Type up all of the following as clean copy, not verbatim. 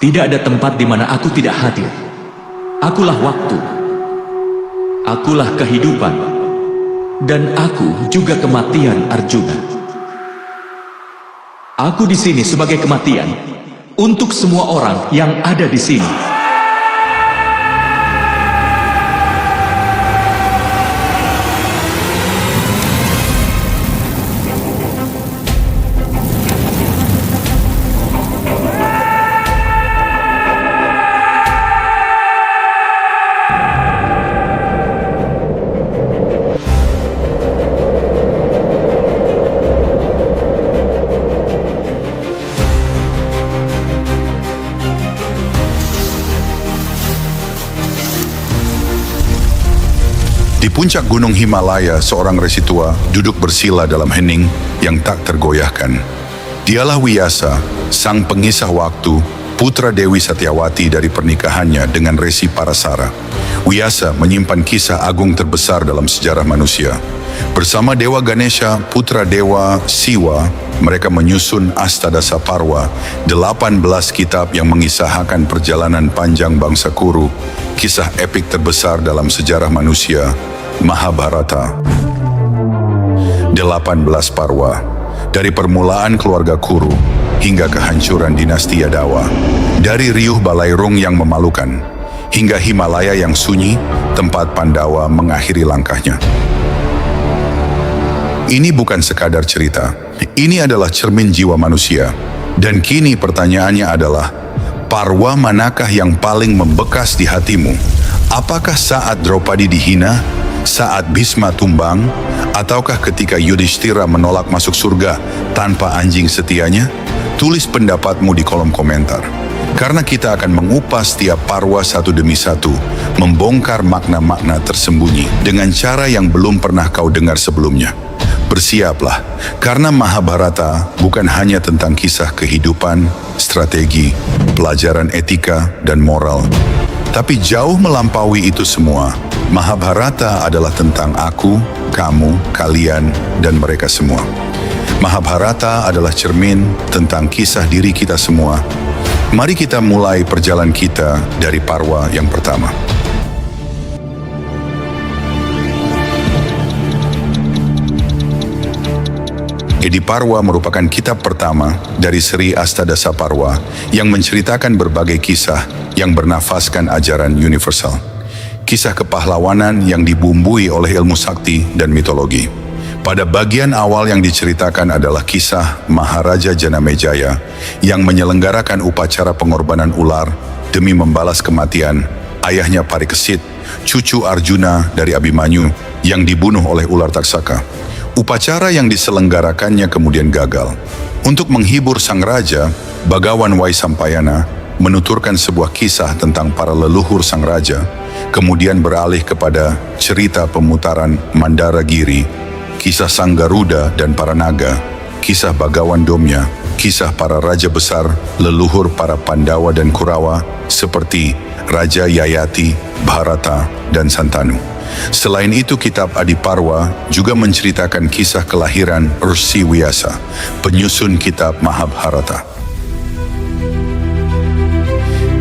Tidak ada tempat di mana aku tidak hadir. Akulah waktu. Akulah kehidupan. Dan aku juga kematian, Arjuna. Aku di sini sebagai kematian untuk semua orang yang ada di sini. Di puncak gunung Himalaya, seorang resitua duduk bersila dalam hening yang tak tergoyahkan. Dialah Wiyasa, sang pengisah waktu, putra Dewi Satyawati dari pernikahannya dengan Resi Parasara. Wiyasa menyimpan kisah agung terbesar dalam sejarah manusia. Bersama Dewa Ganesha, putra Dewa Siwa, mereka menyusun Astadasa Parwa, 18 kitab yang mengisahkan perjalanan panjang bangsa Kuru, kisah epik terbesar dalam sejarah manusia, Mahabharata. 18 Parwa, dari permulaan keluarga Kuru hingga kehancuran dinasti Yadawa, dari riuh Balairung yang memalukan, hingga Himalaya yang sunyi, tempat Pandawa mengakhiri langkahnya. Ini bukan sekadar cerita, ini adalah cermin jiwa manusia. Dan kini pertanyaannya adalah, Parwa manakah yang paling membekas di hatimu? Apakah saat Draupadi dihina, saat Bhisma tumbang, ataukah ketika Yudhishthira menolak masuk surga tanpa anjing setianya? Tulis pendapatmu di kolom komentar. Karena kita akan mengupas tiap Parwa satu demi satu, membongkar makna-makna tersembunyi dengan cara yang belum pernah kau dengar sebelumnya. Bersiaplah, karena Mahabharata bukan hanya tentang kisah kehidupan, strategi, pelajaran etika, dan moral. Tapi jauh melampaui itu semua, Mahabharata adalah tentang aku, kamu, kalian, dan mereka semua. Mahabharata adalah cermin tentang kisah diri kita semua. Mari kita mulai perjalanan kita dari Parwa yang pertama. Edi Parwa merupakan kitab pertama dari seri Astadasa Parwa yang menceritakan berbagai kisah yang bernafaskan ajaran universal. Kisah kepahlawanan yang dibumbui oleh ilmu sakti dan mitologi. Pada bagian awal yang diceritakan adalah kisah Maharaja Janamejaya yang menyelenggarakan upacara pengorbanan ular demi membalas kematian ayahnya Parikesit, cucu Arjuna dari Abimanyu yang dibunuh oleh ular taksaka. Upacara yang diselenggarakannya kemudian gagal. Untuk menghibur sang raja, Bagawan Waisampayana menuturkan sebuah kisah tentang para leluhur sang raja, kemudian beralih kepada cerita pemutaran Mandaragiri, kisah sang Garuda dan para naga, kisah Bagawan Domya, kisah para raja besar, leluhur para Pandawa dan Kurawa, seperti Raja Yayati, Bharata, dan Santanu. Selain itu, kitab Adiparwa juga menceritakan kisah kelahiran Rsi Wiyasa, penyusun kitab Mahabharata.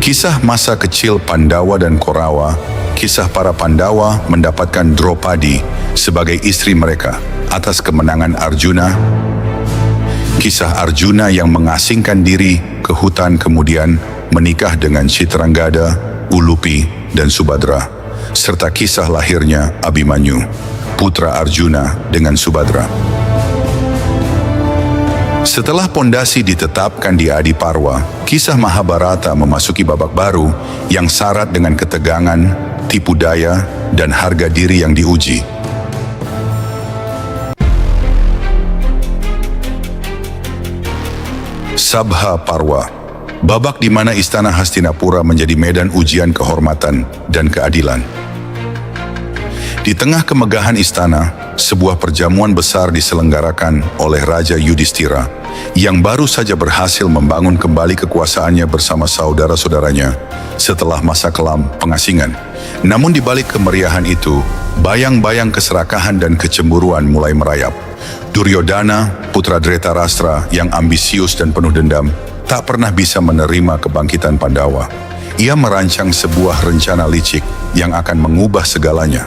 Kisah masa kecil Pandawa dan Korawa, kisah para Pandawa mendapatkan Draupadi sebagai istri mereka atas kemenangan Arjuna, kisah Arjuna yang mengasingkan diri ke hutan kemudian menikah dengan Chitrangsada, Ulupi, dan Subadra, serta kisah lahirnya Abimanyu, putra Arjuna dengan Subadra. Setelah pondasi ditetapkan di Adiparwa, kisah Mahabharata memasuki babak baru yang syarat dengan ketegangan, tipu daya, dan harga diri yang diuji. Sabha Parwa, babak di mana istana Hastinapura menjadi medan ujian kehormatan dan keadilan. Di tengah kemegahan istana, sebuah perjamuan besar diselenggarakan oleh Raja Yudhishthira yang baru saja berhasil membangun kembali kekuasaannya bersama saudara-saudaranya setelah masa kelam pengasingan. Namun di balik kemeriahan itu, bayang-bayang keserakahan dan kecemburuan mulai merayap. Duryodhana, putra Dhritarashtra yang ambisius dan penuh dendam, tak pernah bisa menerima kebangkitan Pandawa. Ia merancang sebuah rencana licik yang akan mengubah segalanya.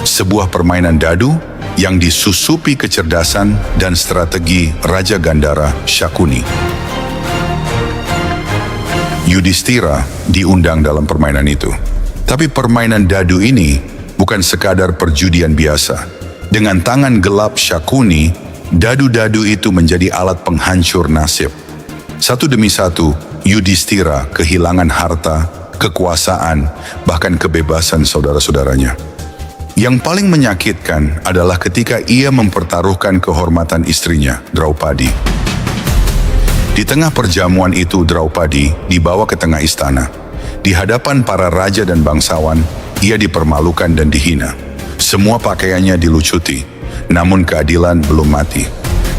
Sebuah permainan dadu yang disusupi kecerdasan dan strategi Raja Gandhara Shakuni. Yudhishthira diundang dalam permainan itu. Tapi permainan dadu ini bukan sekadar perjudian biasa. Dengan tangan gelap Shakuni, dadu-dadu itu menjadi alat penghancur nasib. Satu demi satu, Yudhishthira kehilangan harta, kekuasaan, bahkan kebebasan saudara-saudaranya. Yang paling menyakitkan adalah ketika ia mempertaruhkan kehormatan istrinya, Draupadi. Di tengah perjamuan itu, Draupadi dibawa ke tengah istana. Di hadapan para raja dan bangsawan, ia dipermalukan dan dihina. Semua pakaiannya dilucuti, namun keadilan belum mati.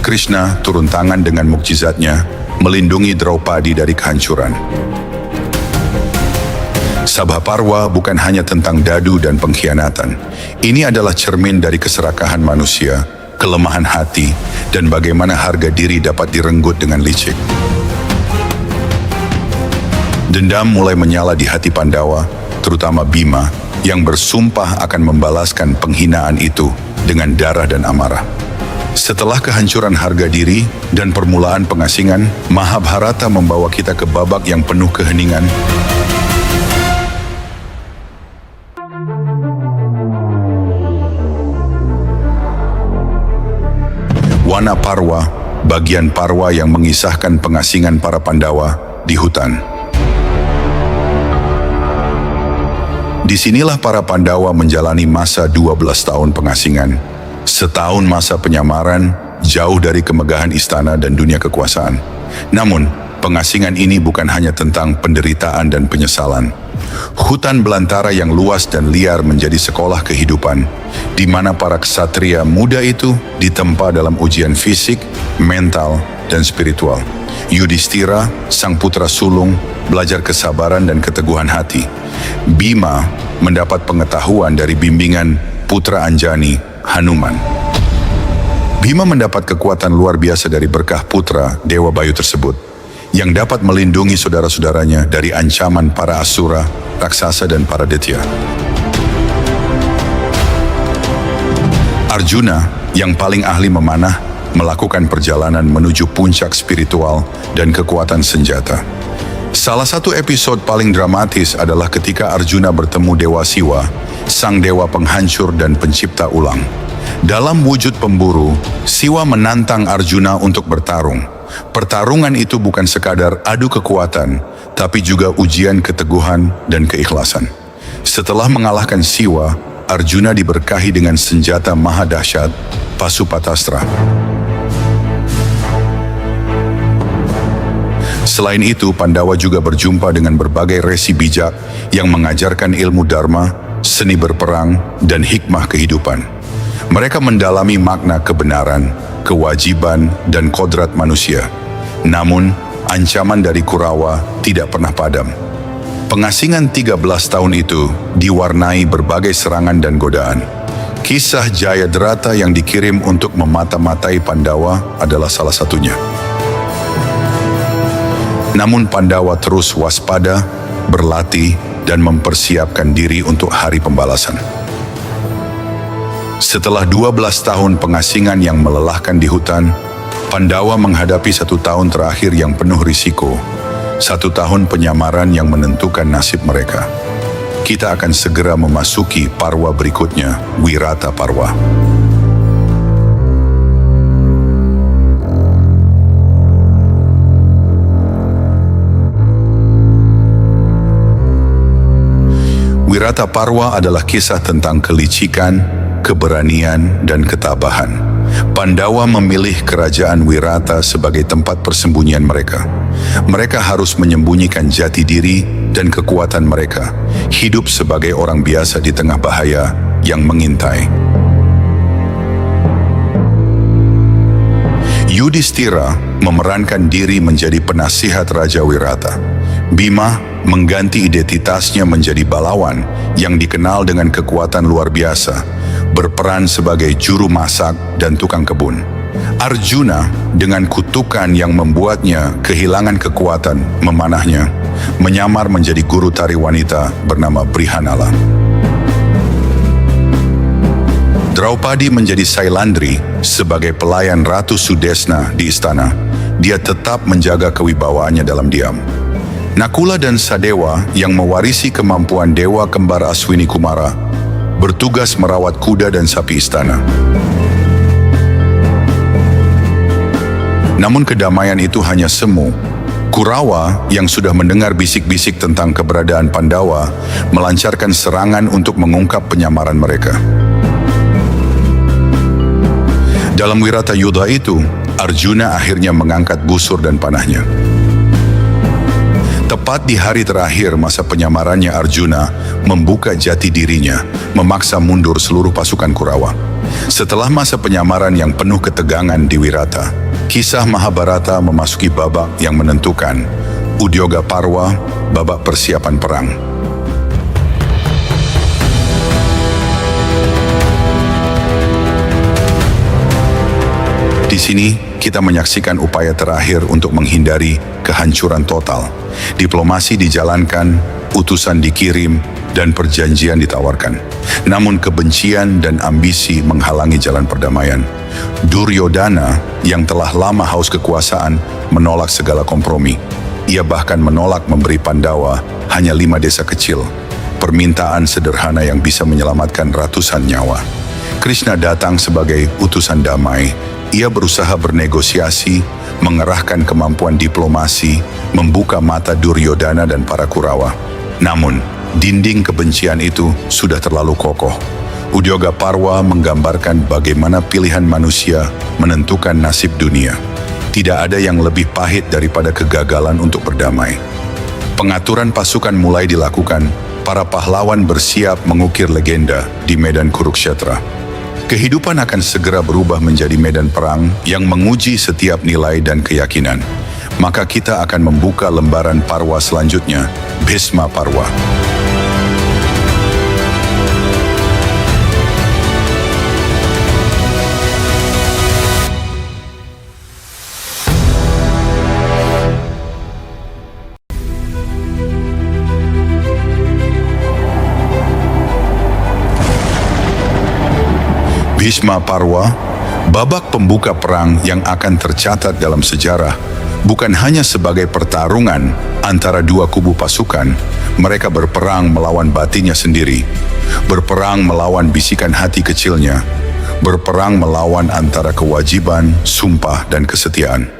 Krishna turun tangan dengan mukjizatnya, melindungi Draupadi dari kehancuran. Sabhaparwa bukan hanya tentang dadu dan pengkhianatan. Ini adalah cermin dari keserakahan manusia, kelemahan hati, dan bagaimana harga diri dapat direnggut dengan licik. Dendam mulai menyala di hati Pandawa, terutama Bima, yang bersumpah akan membalaskan penghinaan itu dengan darah dan amarah. Setelah kehancuran harga diri dan permulaan pengasingan, Mahabharata membawa kita ke babak yang penuh keheningan. Wana Parwa, bagian Parwa yang mengisahkan pengasingan para Pandawa di hutan. Disinilah para Pandawa menjalani masa 12 tahun pengasingan, setahun masa penyamaran, jauh dari kemegahan istana dan dunia kekuasaan. Namun, pengasingan ini bukan hanya tentang penderitaan dan penyesalan. Hutan belantara yang luas dan liar menjadi sekolah kehidupan, di mana para ksatria muda itu ditempa dalam ujian fisik, mental, dan spiritual. Yudhishthira, sang putra sulung, belajar kesabaran dan keteguhan hati. Bima mendapat pengetahuan dari bimbingan putra Anjani, Hanuman. Bima mendapat kekuatan luar biasa dari berkah putra Dewa Bayu tersebut, yang dapat melindungi saudara-saudaranya dari ancaman para asura, raksasa, dan para detya. Arjuna, yang paling ahli memanah, melakukan perjalanan menuju puncak spiritual dan kekuatan senjata. Salah satu episode paling dramatis adalah ketika Arjuna bertemu Dewa Siwa, sang dewa penghancur dan pencipta ulang. Dalam wujud pemburu, Siwa menantang Arjuna untuk bertarung. Pertarungan itu bukan sekadar adu kekuatan, tapi juga ujian keteguhan dan keikhlasan. Setelah mengalahkan Siwa, Arjuna diberkahi dengan senjata maha dahsyat, Pasupatastra. Selain itu, Pandawa juga berjumpa dengan berbagai resi bijak yang mengajarkan ilmu dharma, seni berperang, dan hikmah kehidupan. Mereka mendalami makna kebenaran, kewajiban, dan kodrat manusia. Namun, ancaman dari Kurawa tidak pernah padam. Pengasingan 13 tahun itu diwarnai berbagai serangan dan godaan. Kisah Jayadrata yang dikirim untuk memata-matai Pandawa adalah salah satunya. Namun Pandawa terus waspada, berlatih, dan mempersiapkan diri untuk hari pembalasan. Setelah 12 tahun pengasingan yang melelahkan di hutan, Pandawa menghadapi 1 tahun terakhir yang penuh risiko. 1 tahun penyamaran yang menentukan nasib mereka. Kita akan segera memasuki Parwa berikutnya, Wirata Parwa. Wirata Parwa adalah kisah tentang kelicikan, keberanian, dan ketabahan. Pandawa memilih kerajaan Wirata sebagai tempat persembunyian mereka. Mereka harus menyembunyikan jati diri dan kekuatan mereka, hidup sebagai orang biasa di tengah bahaya yang mengintai. Yudhishthira memerankan diri menjadi penasihat Raja Wirata. Bima mengganti identitasnya menjadi balawan yang dikenal dengan kekuatan luar biasa, berperan sebagai juru masak dan tukang kebun. Arjuna dengan kutukan yang membuatnya kehilangan kekuatan memanahnya, menyamar menjadi guru tari wanita bernama Brihanala. Draupadi menjadi Sailandri sebagai pelayan Ratu Sudesna di istana. Dia tetap menjaga kewibawaannya dalam diam. Nakula dan Sadewa yang mewarisi kemampuan Dewa Kembar Aswini Kumara bertugas merawat kuda dan sapi istana. Namun kedamaian itu hanya semu. Kurawa yang sudah mendengar bisik-bisik tentang keberadaan Pandawa melancarkan serangan untuk mengungkap penyamaran mereka. Dalam Wiratayudha itu, Arjuna akhirnya mengangkat busur dan panahnya. Tepat di hari terakhir masa penyamarannya, Arjuna membuka jati dirinya, memaksa mundur seluruh pasukan Kurawa. Setelah masa penyamaran yang penuh ketegangan di Wirata, kisah Mahabharata memasuki babak yang menentukan, Udyoga Parwa, babak persiapan perang. Di sini, kita menyaksikan upaya terakhir untuk menghindari kehancuran total. Diplomasi dijalankan, utusan dikirim, dan perjanjian ditawarkan. Namun kebencian dan ambisi menghalangi jalan perdamaian. Duryodhana yang telah lama haus kekuasaan menolak segala kompromi. Ia bahkan menolak memberi Pandawa hanya 5 desa kecil. Permintaan sederhana yang bisa menyelamatkan ratusan nyawa. Krishna datang sebagai utusan damai. Ia berusaha bernegosiasi, mengerahkan kemampuan diplomasi, membuka mata Duryodhana dan para Kurawa. Namun, dinding kebencian itu sudah terlalu kokoh. Udyoga Parwa menggambarkan bagaimana pilihan manusia menentukan nasib dunia. Tidak ada yang lebih pahit daripada kegagalan untuk berdamai. Pengaturan pasukan mulai dilakukan, para pahlawan bersiap mengukir legenda di medan Kurukshetra. Kehidupan akan segera berubah menjadi medan perang yang menguji setiap nilai dan keyakinan. Maka kita akan membuka lembaran Parwa selanjutnya, Bhisma Parwa. Bhisma Parwa, babak pembuka perang yang akan tercatat dalam sejarah, bukan hanya sebagai pertarungan antara dua kubu pasukan. Mereka berperang melawan batinnya sendiri, berperang melawan bisikan hati kecilnya, berperang melawan antara kewajiban, sumpah, dan kesetiaan.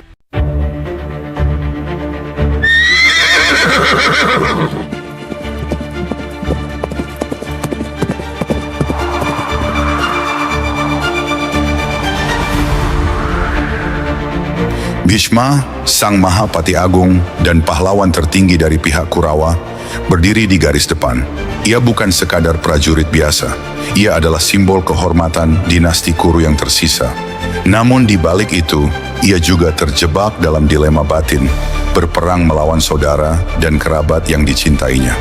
Bhisma, sang Mahapati Agung dan pahlawan tertinggi dari pihak Kurawa, berdiri di garis depan. Ia bukan sekadar prajurit biasa. Ia adalah simbol kehormatan dinasti Kuru yang tersisa. Namun di balik itu, ia juga terjebak dalam dilema batin, berperang melawan saudara dan kerabat yang dicintainya.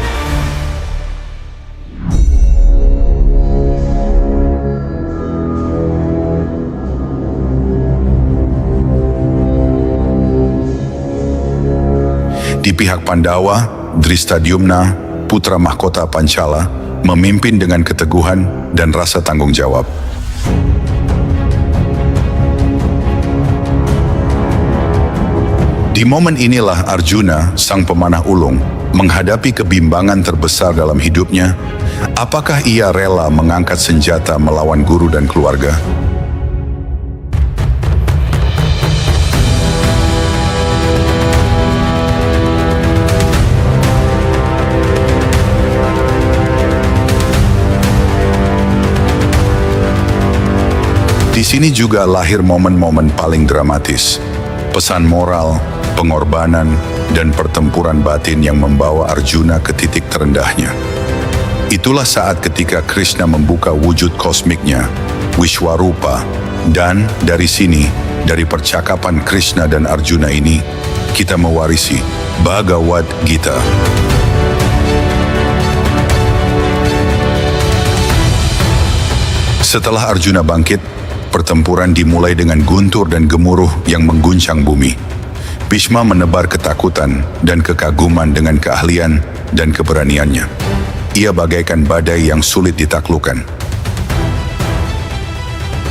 Di pihak Pandawa, Drishtadyumna, putra mahkota Panchala, memimpin dengan keteguhan dan rasa tanggung jawab. Di momen inilah Arjuna, sang pemanah ulung, menghadapi kebimbangan terbesar dalam hidupnya. Apakah ia rela mengangkat senjata melawan guru dan keluarga? Di sini juga lahir momen-momen paling dramatis, pesan moral, pengorbanan, dan pertempuran batin yang membawa Arjuna ke titik terendahnya. Itulah saat ketika Krishna membuka wujud kosmiknya, Vishwarupa, dan dari sini, dari percakapan Krishna dan Arjuna ini, kita mewarisi Bhagavad Gita. Setelah Arjuna bangkit, pertempuran dimulai dengan guntur dan gemuruh yang mengguncang bumi. Bhishma menebar ketakutan dan kekaguman dengan keahlian dan keberaniannya. Ia bagaikan badai yang sulit ditaklukkan.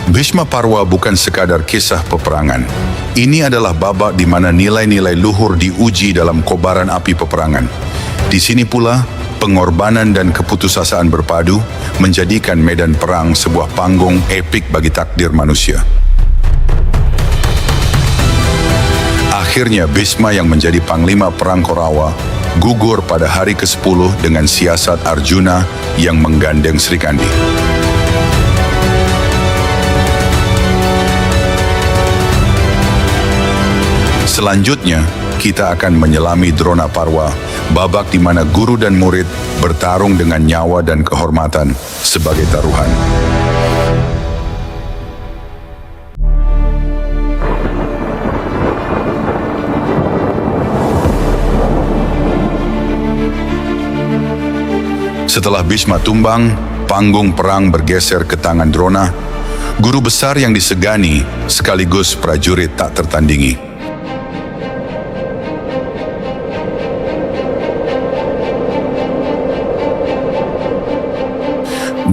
Bhishma Parwa bukan sekadar kisah peperangan. Ini adalah babak di mana nilai-nilai luhur diuji dalam kobaran api peperangan. Di sini pula, pengorbanan dan keputusasaan berpadu menjadikan medan perang sebuah panggung epik bagi takdir manusia. Akhirnya Bhishma yang menjadi panglima perang Korawa gugur pada hari ke-10 dengan siasat Arjuna yang menggandeng Sri Kandi. Selanjutnya, kita akan menyelami Drona Parwa, babak di mana guru dan murid bertarung dengan nyawa dan kehormatan sebagai taruhan. Setelah Bhishma tumbang, panggung perang bergeser ke tangan Drona, guru besar yang disegani sekaligus prajurit tak tertandingi.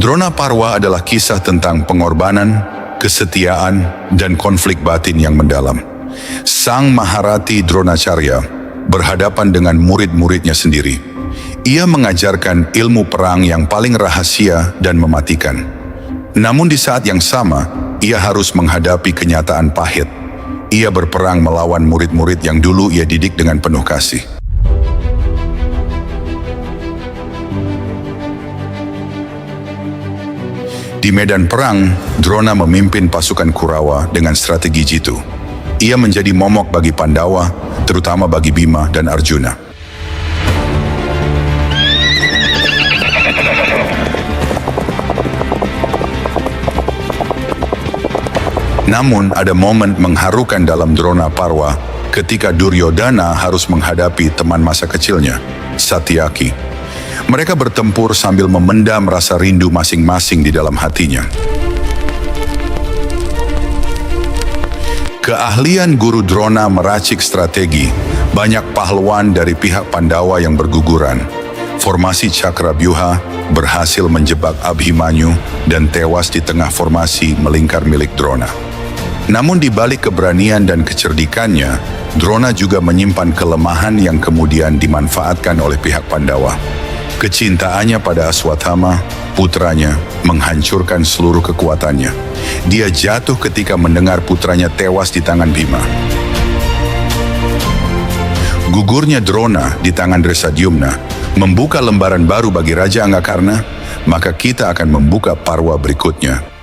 Drona Parwa adalah kisah tentang pengorbanan, kesetiaan, dan konflik batin yang mendalam. Sang Maharati Dronacharya berhadapan dengan murid-muridnya sendiri. Ia mengajarkan ilmu perang yang paling rahasia dan mematikan. Namun di saat yang sama, ia harus menghadapi kenyataan pahit. Ia berperang melawan murid-murid yang dulu ia didik dengan penuh kasih. Di medan perang, Drona memimpin pasukan Kurawa dengan strategi jitu. Ia menjadi momok bagi Pandawa, terutama bagi Bima dan Arjuna. Namun ada momen mengharukan dalam Drona Parwa ketika Duryodhana harus menghadapi teman masa kecilnya, Satyaki. Mereka bertempur sambil memendam rasa rindu masing-masing di dalam hatinya. Keahlian guru Drona meracik strategi, banyak pahlawan dari pihak Pandawa yang berguguran. Formasi Cakrabyuha berhasil menjebak Abhimanyu dan tewas di tengah formasi melingkar milik Drona. Namun di balik keberanian dan kecerdikannya, Drona juga menyimpan kelemahan yang kemudian dimanfaatkan oleh pihak Pandawa. Kecintaannya pada Aswathama, putranya, menghancurkan seluruh kekuatannya. Dia jatuh ketika mendengar putranya tewas di tangan Bima. Gugurnya Drona di tangan Dresadyumna membuka lembaran baru bagi Raja Anggakarna, maka kita akan membuka Parwa berikutnya.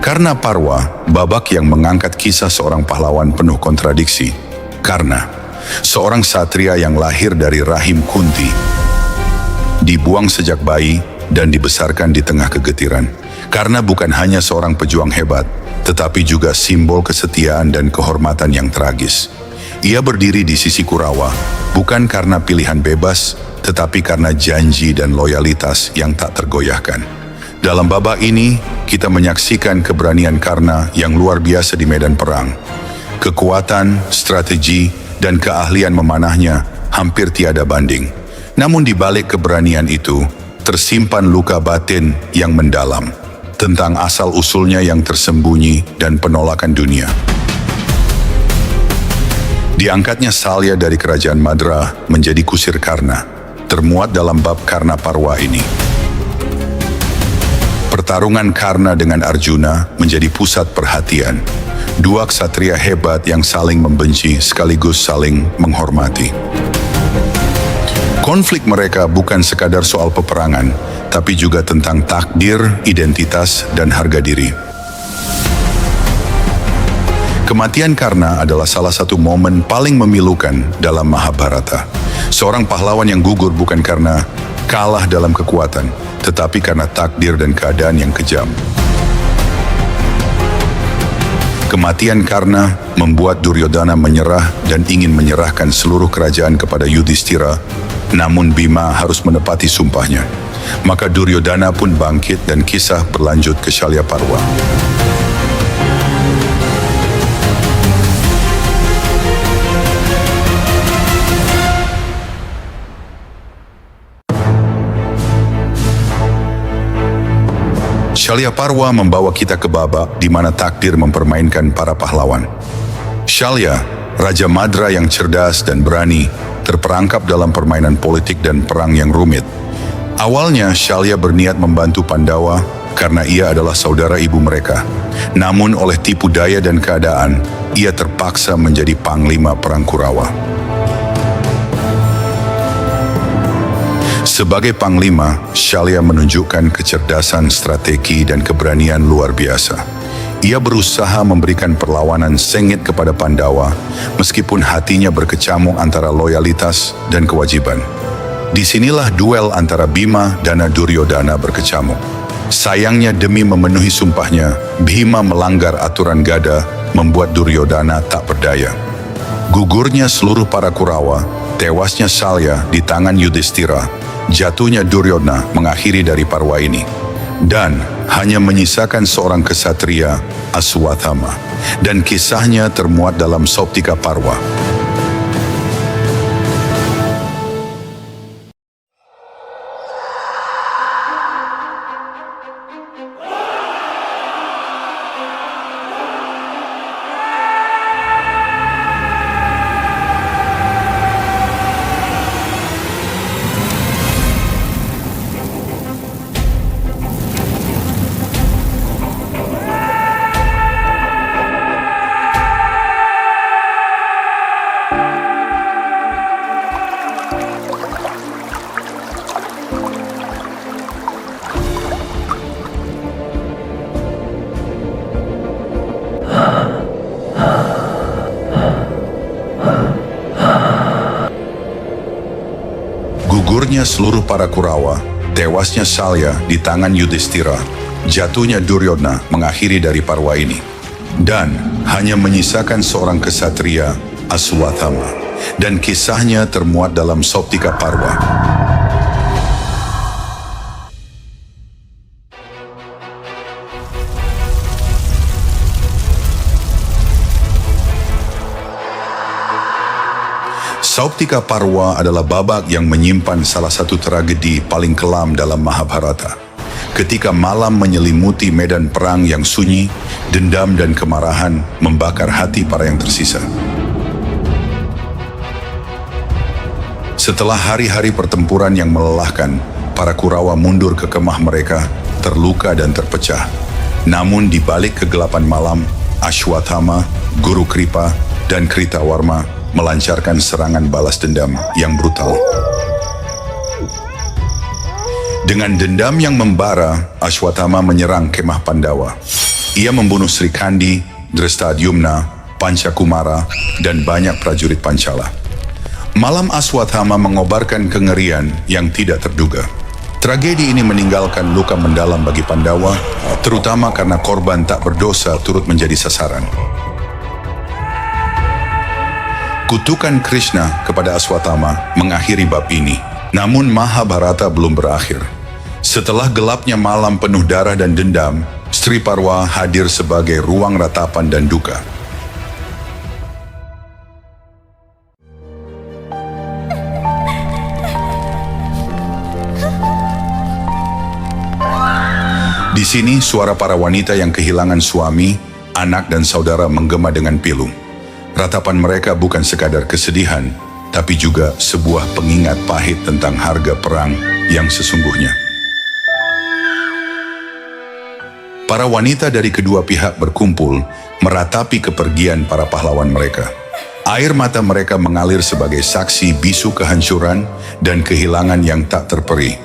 Karna Parwa, babak yang mengangkat kisah seorang pahlawan penuh kontradiksi. Karna, seorang satria yang lahir dari rahim Kunti, dibuang sejak bayi dan dibesarkan di tengah kegetiran. Karna bukan hanya seorang pejuang hebat, tetapi juga simbol kesetiaan dan kehormatan yang tragis. Ia berdiri di sisi Kurawa, bukan karena pilihan bebas, tetapi karena janji dan loyalitas yang tak tergoyahkan. Dalam babak ini, kita menyaksikan keberanian Karna yang luar biasa di medan perang. Kekuatan, strategi, dan keahlian memanahnya hampir tiada banding. Namun di balik keberanian itu, tersimpan luka batin yang mendalam tentang asal-usulnya yang tersembunyi dan penolakan dunia. Diangkatnya Salya dari kerajaan Madra menjadi kusir Karna, termuat dalam bab Karna Parwa ini. Pertarungan Karna dengan Arjuna menjadi pusat perhatian. Dua ksatria hebat yang saling membenci sekaligus saling menghormati. Konflik mereka bukan sekadar soal peperangan, tapi juga tentang takdir, identitas, dan harga diri. Kematian Karna adalah salah satu momen paling memilukan dalam Mahabharata. Seorang pahlawan yang gugur bukan karena kalah dalam kekuatan, tetapi karena takdir dan keadaan yang kejam. Kematian Karna membuat Duryodhana menyerah dan ingin menyerahkan seluruh kerajaan kepada Yudhishthira, namun Bima harus menepati sumpahnya. Maka Duryodhana pun bangkit dan kisah berlanjut ke Shalyaparwa. Shalyaparwa membawa kita ke babak di mana takdir mempermainkan para pahlawan. Shalya, Raja Madra yang cerdas dan berani, terperangkap dalam permainan politik dan perang yang rumit. Awalnya Shalya berniat membantu Pandawa karena ia adalah saudara ibu mereka. Namun oleh tipu daya dan keadaan, ia terpaksa menjadi panglima perang Kurawa. Sebagai panglima, Shalya menunjukkan kecerdasan, strategi, dan keberanian luar biasa. Ia berusaha memberikan perlawanan sengit kepada Pandawa, meskipun hatinya berkecamuk antara loyalitas dan kewajiban. Disinilah duel antara Bima dan Duryodhana berkecamuk. Sayangnya demi memenuhi sumpahnya, Bhima melanggar aturan gada, membuat Duryodhana tak berdaya. Gugurnya seluruh para Kurawa, tewasnya Shalya di tangan Yudhishthira, jatuhnya Duryodhana mengakhiri dari parwa ini. Dan hanya menyisakan seorang kesatria, Aswathama. Dan kisahnya termuat dalam Sauptika Parwa. Gugurnya seluruh para Kurawa, tewasnya Shalya di tangan Yudhishthira, jatuhnya Duryodhana mengakhiri dari parwa ini. Dan hanya menyisakan seorang kesatria, Aswathama. Dan kisahnya termuat dalam Sauptika Parwa. Sauptika Parwa adalah babak yang menyimpan salah satu tragedi paling kelam dalam Mahabharata. Ketika malam menyelimuti medan perang yang sunyi, dendam dan kemarahan membakar hati para yang tersisa. Setelah hari-hari pertempuran yang melelahkan, para Kurawa mundur ke kemah mereka, terluka dan terpecah. Namun di balik kegelapan malam, Ashwathama, Guru Kripa, dan Kritawarma melancarkan serangan balas dendam yang brutal. Dengan dendam yang membara, Ashwathama menyerang kemah Pandawa. Ia membunuh Sri Kandi, Drestadyumna, Pancakumara, dan banyak prajurit Pancala. Malam Ashwathama mengobarkan kengerian yang tidak terduga. Tragedi ini meninggalkan luka mendalam bagi Pandawa, terutama karena korban tak berdosa turut menjadi sasaran. Kutukan Krishna kepada Aswathama mengakhiri bab ini. Namun Mahabharata belum berakhir. Setelah gelapnya malam penuh darah dan dendam, Sri Parwa hadir sebagai ruang ratapan dan duka. Di sini suara para wanita yang kehilangan suami, anak dan saudara menggema dengan pilu. Ratapan mereka bukan sekadar kesedihan, tapi juga sebuah pengingat pahit tentang harga perang yang sesungguhnya. Para wanita dari kedua pihak berkumpul, meratapi kepergian para pahlawan mereka. Air mata mereka mengalir sebagai saksi bisu kehancuran dan kehilangan yang tak terperi.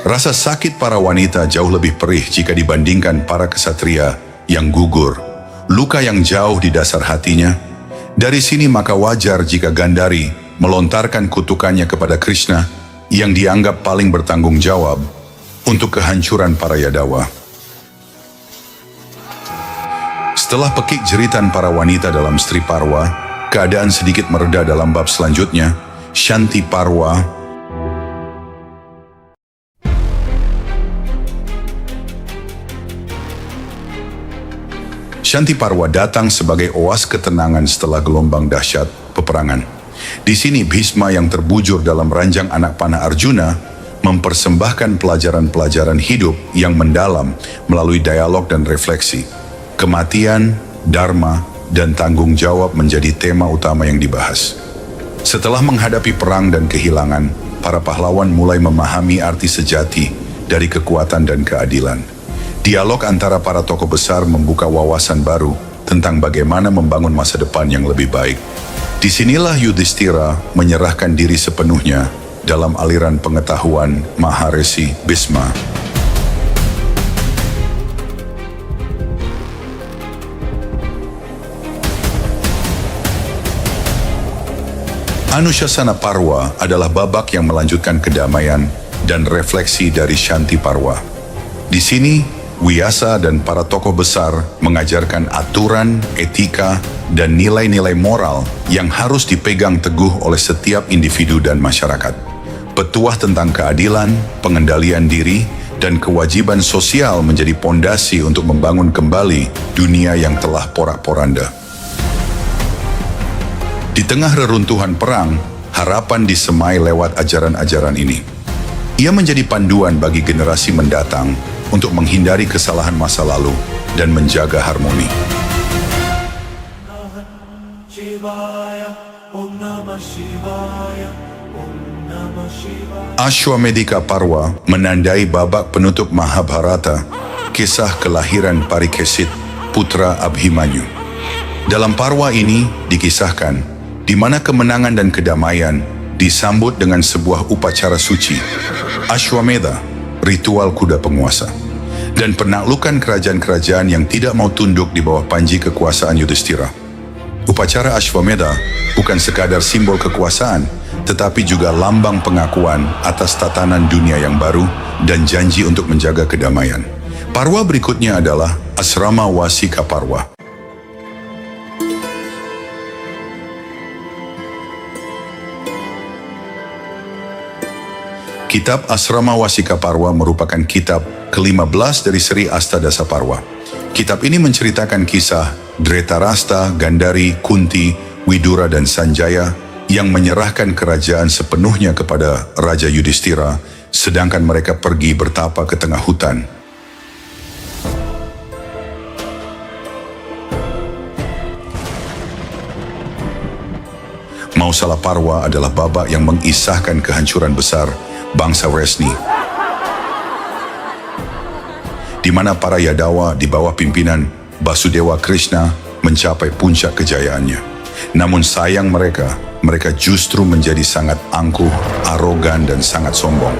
Rasa sakit para wanita jauh lebih perih jika dibandingkan para kesatria yang gugur, luka yang jauh di dasar hatinya. Dari sini maka wajar jika Gandhari melontarkan kutukannya kepada Krishna, yang dianggap paling bertanggung jawab untuk kehancuran para Yadawa. Setelah pekik jeritan para wanita dalam Sri Parwa, keadaan sedikit mereda dalam bab selanjutnya. Shanti Parwa datang sebagai oas ketenangan setelah gelombang dahsyat peperangan. Di sini Bhisma yang terbujur dalam ranjang anak panah Arjuna mempersembahkan pelajaran-pelajaran hidup yang mendalam melalui dialog dan refleksi. Kematian, dharma, dan tanggung jawab menjadi tema utama yang dibahas. Setelah menghadapi perang dan kehilangan, para pahlawan mulai memahami arti sejati dari kekuatan dan keadilan. Dialog antara para tokoh besar membuka wawasan baru tentang bagaimana membangun masa depan yang lebih baik. Disinilah Yudhishthira menyerahkan diri sepenuhnya dalam aliran pengetahuan Maharesi Bhisma. Anushasana Parwa adalah babak yang melanjutkan kedamaian dan refleksi dari Shanti Parwa. Di sini, Vyasa dan para tokoh besar mengajarkan aturan, etika, dan nilai-nilai moral yang harus dipegang teguh oleh setiap individu dan masyarakat. Petuah tentang keadilan, pengendalian diri, dan kewajiban sosial menjadi pondasi untuk membangun kembali dunia yang telah porak-poranda. Di tengah reruntuhan perang, harapan disemai lewat ajaran-ajaran ini. Ia menjadi panduan bagi generasi mendatang untuk menghindari kesalahan masa lalu dan menjaga harmoni. Ashwamedika Parwa menandai babak penutup Mahabharata, kisah kelahiran Parikesit, putra Abhimanyu. Dalam parwa ini dikisahkan di mana kemenangan dan kedamaian disambut dengan sebuah upacara suci, Ashwamedha, ritual kuda penguasa, dan penaklukan kerajaan-kerajaan yang tidak mau tunduk di bawah panji kekuasaan Yudhishthira. Upacara Ashwamedha bukan sekadar simbol kekuasaan, tetapi juga lambang pengakuan atas tatanan dunia yang baru dan janji untuk menjaga kedamaian. Parwa berikutnya adalah Asrama Wasika Parwa. Kitab Asrama Wasika Parwa merupakan kitab ke-15 dari Sri Astadasa Parwa. Kitab ini menceritakan kisah Dhritarashtra, Gandhari, Kunti, Widura, dan Sanjaya yang menyerahkan kerajaan sepenuhnya kepada Raja Yudhishthira, sedangkan mereka pergi bertapa ke tengah hutan. Mausala Parwa adalah babak yang mengisahkan kehancuran besar bangsa Wresni, di mana para Yadawa di bawah pimpinan Basudewa Krishna mencapai puncak kejayaannya. Namun sayang mereka justru menjadi sangat angkuh, arogan, dan sangat sombong,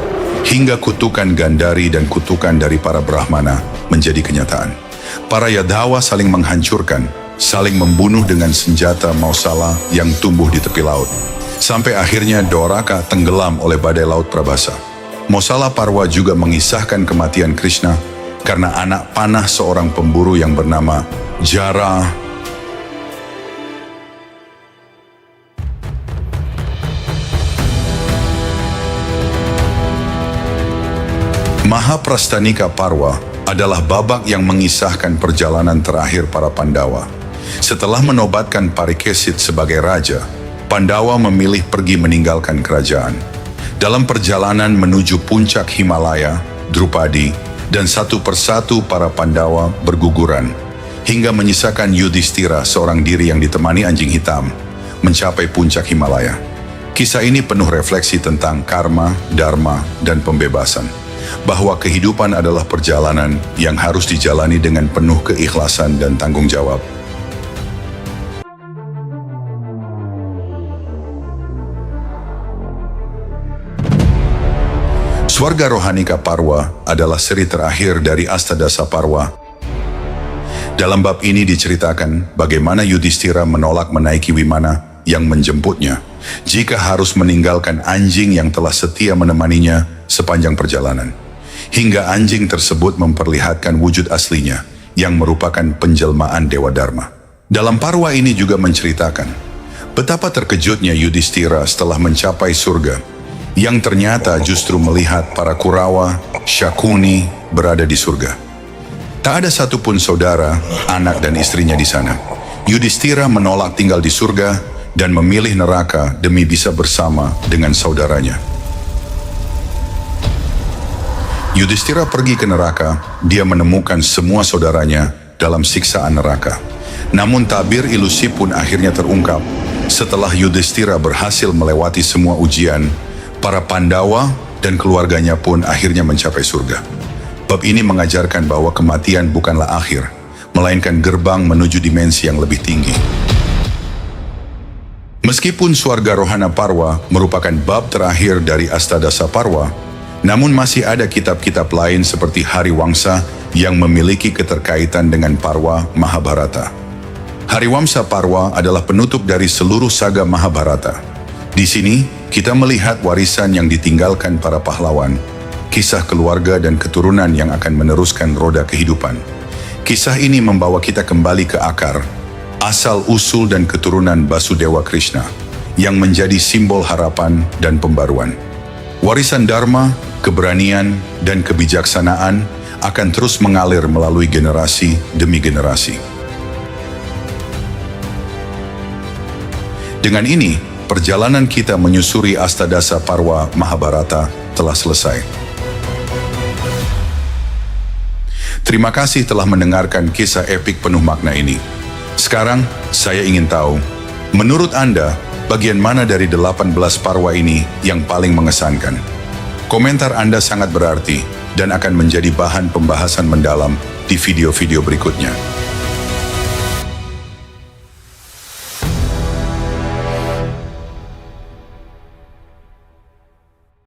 hingga kutukan Gandhari dan kutukan dari para Brahmana menjadi kenyataan. Para Yadawa saling menghancurkan, saling membunuh dengan senjata Mausala yang tumbuh di tepi laut. Sampai akhirnya Dwaraka tenggelam oleh badai laut Prabhasa. Mausala Parwa juga mengisahkan kematian Krishna karena anak panah seorang pemburu yang bernama Jara. Mahaprastanika Parwa adalah babak yang mengisahkan perjalanan terakhir para Pandawa. Setelah menobatkan Parikesit sebagai raja, Pandawa memilih pergi meninggalkan kerajaan. Dalam perjalanan menuju puncak Himalaya, Drupadi, dan satu persatu para Pandawa berguguran, hingga menyisakan Yudhishthira seorang diri yang ditemani anjing hitam, mencapai puncak Himalaya. Kisah ini penuh refleksi tentang karma, dharma, dan pembebasan, bahwa kehidupan adalah perjalanan yang harus dijalani dengan penuh keikhlasan dan tanggung jawab. Swarga Rohanika Parwa adalah seri terakhir dari Astadasa Parwa. Dalam bab ini diceritakan bagaimana Yudhishthira menolak menaiki Wimana yang menjemputnya jika harus meninggalkan anjing yang telah setia menemaninya sepanjang perjalanan. Hingga anjing tersebut memperlihatkan wujud aslinya yang merupakan penjelmaan Dewa Dharma. Dalam parwa ini juga menceritakan betapa terkejutnya Yudhistira setelah mencapai surga, yang ternyata justru melihat para Kurawa, Syakuni berada di surga. Tak ada satupun saudara, anak dan istrinya di sana. Yudhistira menolak tinggal di surga dan memilih neraka demi bisa bersama dengan saudaranya. Yudhistira pergi ke neraka, dia menemukan semua saudaranya dalam siksaan neraka. Namun tabir ilusi pun akhirnya terungkap. Setelah Yudhistira berhasil melewati semua ujian, para Pandawa dan keluarganya pun akhirnya mencapai surga. Bab ini mengajarkan bahwa kematian bukanlah akhir, melainkan gerbang menuju dimensi yang lebih tinggi. Meskipun Swarga Rohana Parwa merupakan bab terakhir dari Astadasa Parwa, namun masih ada kitab-kitab lain seperti Hariwangsa yang memiliki keterkaitan dengan Parwa Mahabharata. Hariwamsa Parwa adalah penutup dari seluruh saga Mahabharata. Di sini, kita melihat warisan yang ditinggalkan para pahlawan, kisah keluarga dan keturunan yang akan meneruskan roda kehidupan. Kisah ini membawa kita kembali ke akar, asal-usul dan keturunan Basudewa Krishna, yang menjadi simbol harapan dan pembaruan. Warisan Dharma, keberanian, dan kebijaksanaan akan terus mengalir melalui generasi demi generasi. Dengan ini, perjalanan kita menyusuri Astadasa Parwa Mahabharata telah selesai. Terima kasih telah mendengarkan kisah epik penuh makna ini. Sekarang, saya ingin tahu, menurut Anda, bagian mana dari 18 parwa ini yang paling mengesankan? Komentar Anda sangat berarti dan akan menjadi bahan pembahasan mendalam di video-video berikutnya.